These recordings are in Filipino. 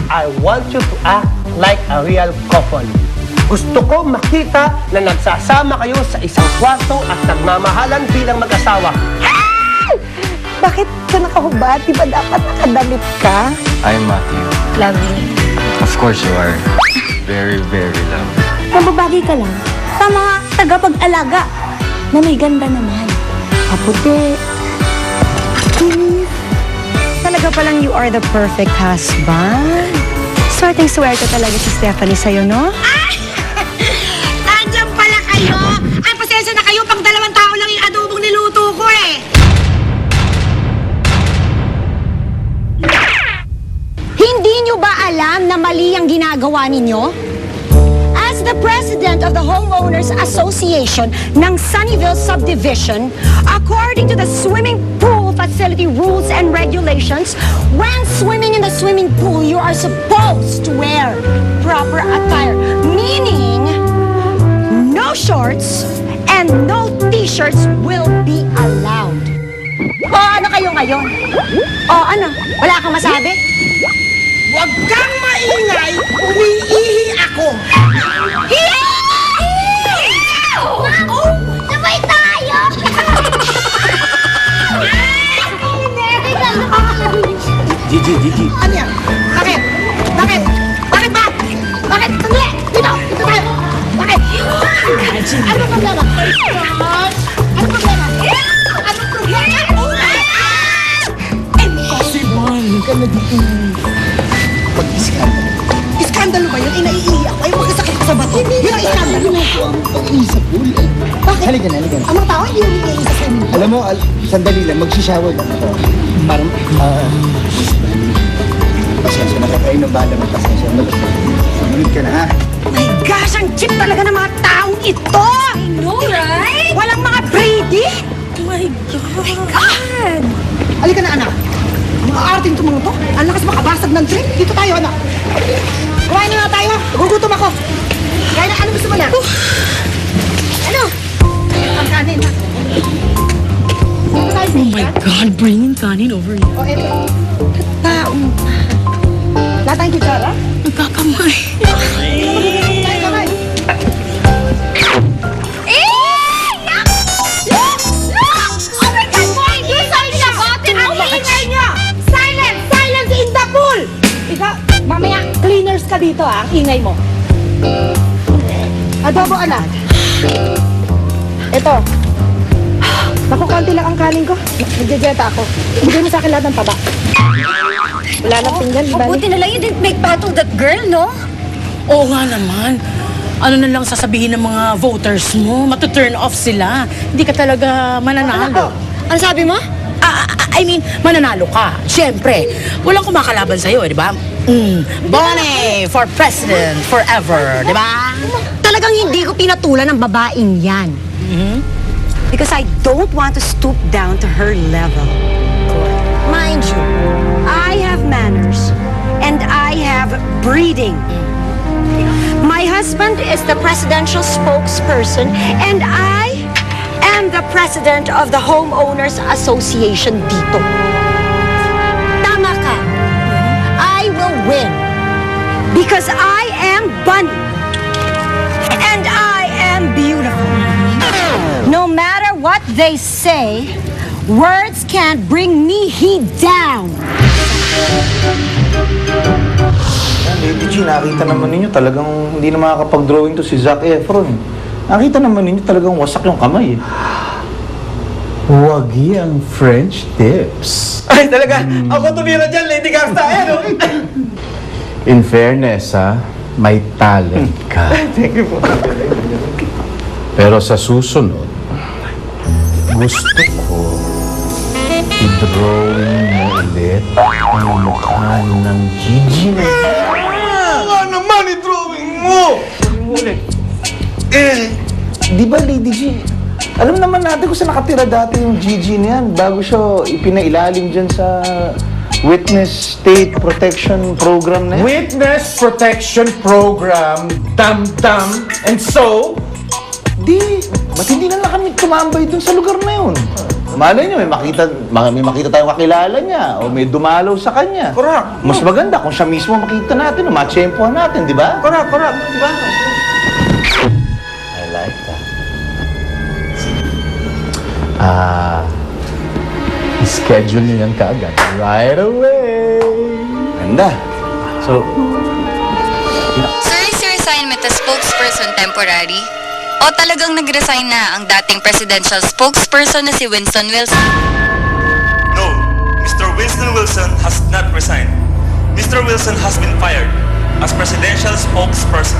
I want you to act like a real couple. Gusto ko makita na nagsasama kayo sa isang kwarto at nagmamahalan bilang mag-asawa. Bakit ka nakahubad? Di ba dapat nakadamit ka? I'm Matthew. Lovely. Of course you are. Very, very lovely. Mababagay ka lang sa mga tagapag-alaga na may ganda naman. Kaputi. Talaga palang you are the perfect husband. Swerteng-swerte talaga si Stephanie sa'yo, no? Nandiyan pala kayo! Ay, pasensya na kayo, pang 2 tao lang yung adobong niluto ko eh! Hindi nyo ba alam na mali ang ginagawa ninyo? As the president of the Homeowners Association ng Sunnyvale Subdivision, according to the swimming pool facility rules and regulations, when swimming in the swimming pool, you are supposed to wear proper attire, meaning no shorts and no t-shirts will be allowed. O ano kayo ngayon? O ano? Wala kang masabi? Huwag kang maingay! Umiihi ako! Sabay tayo! Gigi. Ano yan? Bakit? Bakit? Bakit ba? Bakit? Sandali! Dito! Dito tayo! Bakit? Ano problema? Ano problema? Ano problema? Impossible ka na dito. Pag-iskandalo. Iskandalo ba yun? Inaiihi ako? Ay, magkasakit ko sa bato. Yun ang iskandalo. Pag-iisa pool. Bakit? Halika na. Ang mga tao hindi umiihi sa swimming pool. Alam mo, sandali lang, magsishower lang ako. Pasensya na ka kayo ng bala mo. Pasensya na. Sumunod ka na, ha? My gosh, ang cheap talaga ng mga taong ito! I know, right? Walang mga greedy! Oh my God! Halika na, anak. Mga arting itong mga to. Ang lakas makabasag ng drink. Dito tayo, anak. Kumain na nga tayo. Nagugutom ako. Kaya na, ano gusto mo na? Ano? Ang kanin, ha? Oh my God, bringing kanin over here. O, eto. Taong. Lahat tayong kutsara? Nagkakamay. Tayo kamay. Silence in the pool! Ikaw, mamaya, cleaners ka dito ah, ang ingay mo. Adobo, anak. Ito. Naku, konti lang ang kanin ko. Nagjejeta ako. Bigay mo sa akin lahat ng taba. Wala nang pinggan, di ba? Mabuti na lang you didn't make part of that girl, no? Oo nga naman. Ano na lang sasabihin ng mga voters mo? Matuturn off sila. Hindi ka talaga mananalo. Ano sabi mo? I mean, mananalo ka. Siyempre, walang kumakalaban sa'yo, di ba? Bonnie for president forever, di ba? Talagang hindi ko pinatulan ng babaeng yan. Because I don't want to stoop down to her level. Mind you, I have manners and I have breeding. My husband is the presidential spokesperson and I am the president of the Homeowners Association dito. Tama ka. I will win. Because I am Bunny. And I am beautiful. No matter what they say, words can't bring me down. Lady G, nakita naman ninyo talagang hindi na makakapag-drawing to si Zac Efron. Nakita naman ninyo talagang wasak yung kamay. Wagi ang French tips. Ay, talaga! Ako tumira dyan, Lady Gangsta! Ano? In fairness, may talent ka. Thank you po. Pero sa susunod, gusto ko i-drawing mo ulit ang mukha ng Gigi na Nga naman, i-drawing mo! Ulit. Di ba, Lady G? Alam naman natin kung saan nakatira dati yung Gigi na yan bago siya ipinailalim dyan sa Witness State Protection Program na yan. Witness Protection Program, dam-dam, and so, Di, ba't hindi na kami tumambay dun sa lugar na yun? malay nyo, may makita tayong kakilala niya o may dumalaw sa kanya. Correct. Mas maganda kung siya mismo makita natin o matsyempohan natin, di ba? Correct. Di ba? I like that. Schedule niyo yan kaagad. Right away! Ganda. So, Sir, is your assignment as spokesperson temporary? O talagang nag-resign na ang dating presidential spokesperson na si Winston Wilson? No, Mr. Winston Wilson has not resigned. Mr. Wilson has been fired as presidential spokesperson.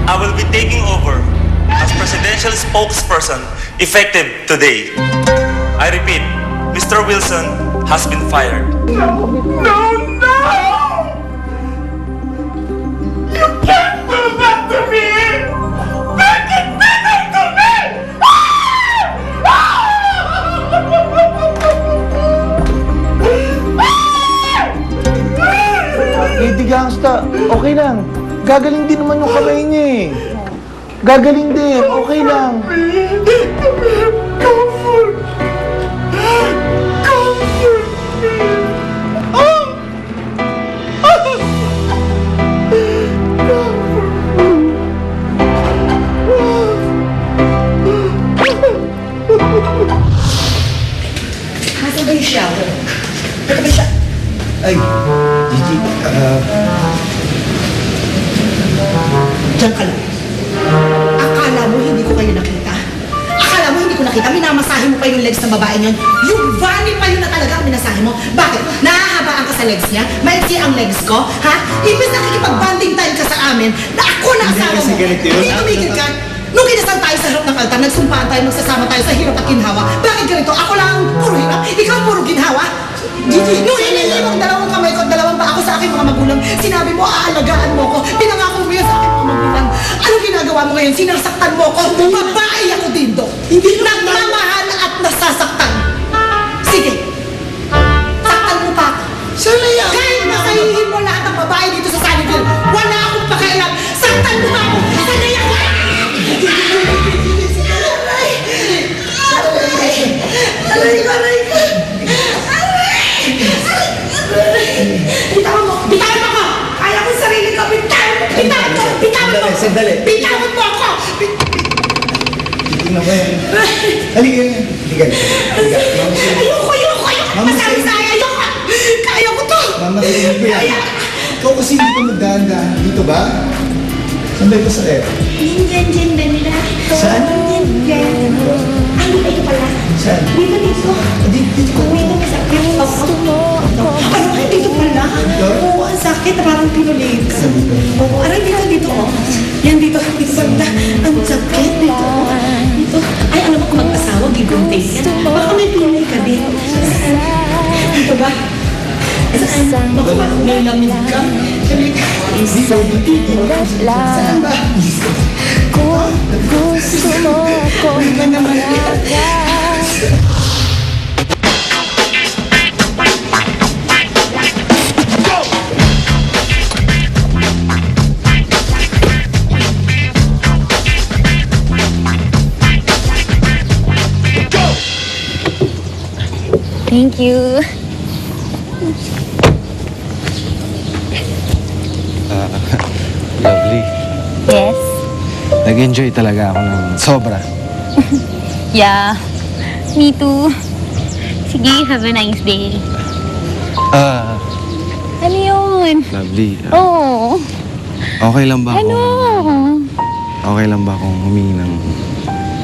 I will be taking over as presidential spokesperson effective today. I repeat, Mr. Wilson has been fired. Lady Gangsta, okay lang. Gagaling din naman yung kamay niya eh. Gagaling din, okay lang. Nasaan ba yung shower? Teka ba siya? Ay, Gigi, Diyan ka lang. Akala mo hindi ko kayo nakita? Akala mo hindi ko nakita? Minamasahe mo pa yung legs ng babae niyon? Yung vani pa yun na talaga ang minasahe mo? Bakit? Nahahabaan ka sa legs niya? Maiksi ang legs ko? Ha? Imbes nakikipag-banding time ka sa amin na ako na asawa mo. Hindi tumigil ka. Nung kinasal tayo sa harap ng altar, nagsumpaan tayo, magsasama tayo sa hirap at ginhawa. Bakit ganito? Ako lang ang puro hirap, ikaw ang puro ginhawa? Gigi, nung inilip ang dalawang kamay ko at dalawang pa ako sa aking mga magulang, sinabi mo, aalagaan mo ko, pinangako mo yun sa aking mga magulang. Anong ginagawa mo ngayon? Sinasaktan mo ko. Babae ako dito. Hindi nagmamahal at nasasaktan. Sige. Saktan mo pa ako. Kahit masahihin mo lahat ng babae dito sa Sunnyville, wala akong pakialam. Saktan mo pa ako. Sanay ako. Aray ko. Bitawan mo ako! Kaya ko sarili ko! Bitawan mo! Sandali. Bitawan mo ako! tingnan mo yan. Halika yan. Halika. Ayoko! Masabi-sabi, ayoko! Kaya ko to! Mama, kailangan ko yan. Ikaw kasi hindi ka magdahan-dahan. Dito ba? Saan ba yung pasakit? Yan, nila. Saan? Yan. Ay, ito pala. Saan? Dito. Dito ko. Ay, dito pala. Oo, ang sakit. Parang pinulit. Oo, aray, dito. Oh. Yan, dito banda. Ang sakit. Dito. Ay, alam mo kung mag-asawa, gigunting yan. Baka may pinay ka din. Dito ba? Saan? Baka may lamig ka. Dito. Saan ba? Kung gusto mo kong malakas. Thank you. Lovely. Yes. Nag-enjoy talaga ako ng sobra. Yeah. Me too. Sige, have a nice day. Ano yun? Lovely. Oh. Okay lang ba Ano? Okay lang ba akong humingi ng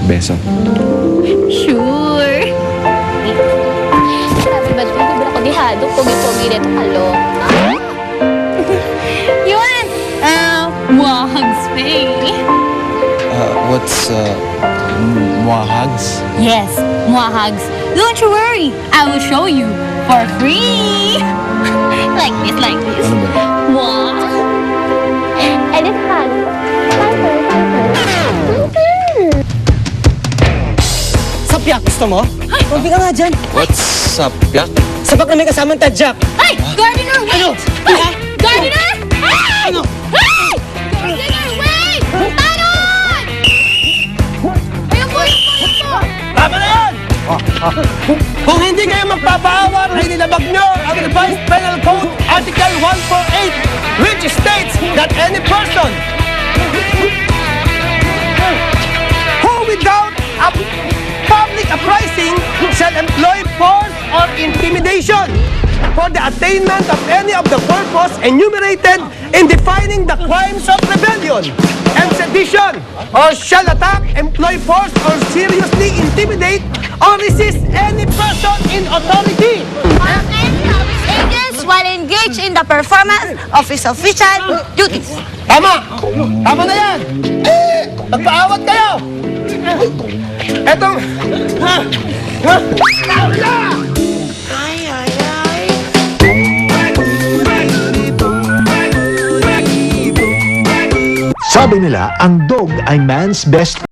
beso? Sure. Wait. Sabi ba ito? Hindi ba ako dihado? Pogi-pogi dito. Hello? Yun! Wahags Faye. What's, muahags? Yes, Wahags. Don't you worry. I will show you for free. Like this. Ano ba? Mwah. And it's hug. Sapyak, gusto mo? Kumpi ka nga dyan. What's up, yak? Sapak na may kasamang tadyak. Hey! Gardener, wait! Gardener! Hey! Ano? Hey! Gardener, wait! Tanon! Ayun po! Tama na yan! Itutupag nyo ang revised Penal Code Article 148, which states that any person who without a public uprising shall employ force or intimidation for the attainment of any of the purpose enumerated in defining the crimes of rebellion and sedition, or shall attack, employ force, or seriously intimidate or resist any person in authority. Agents while engaged in the performance of his official duties. Tama! Tama na yan! Nagpaawat kayo! Etong... Sabi nila, ang dog ay man's best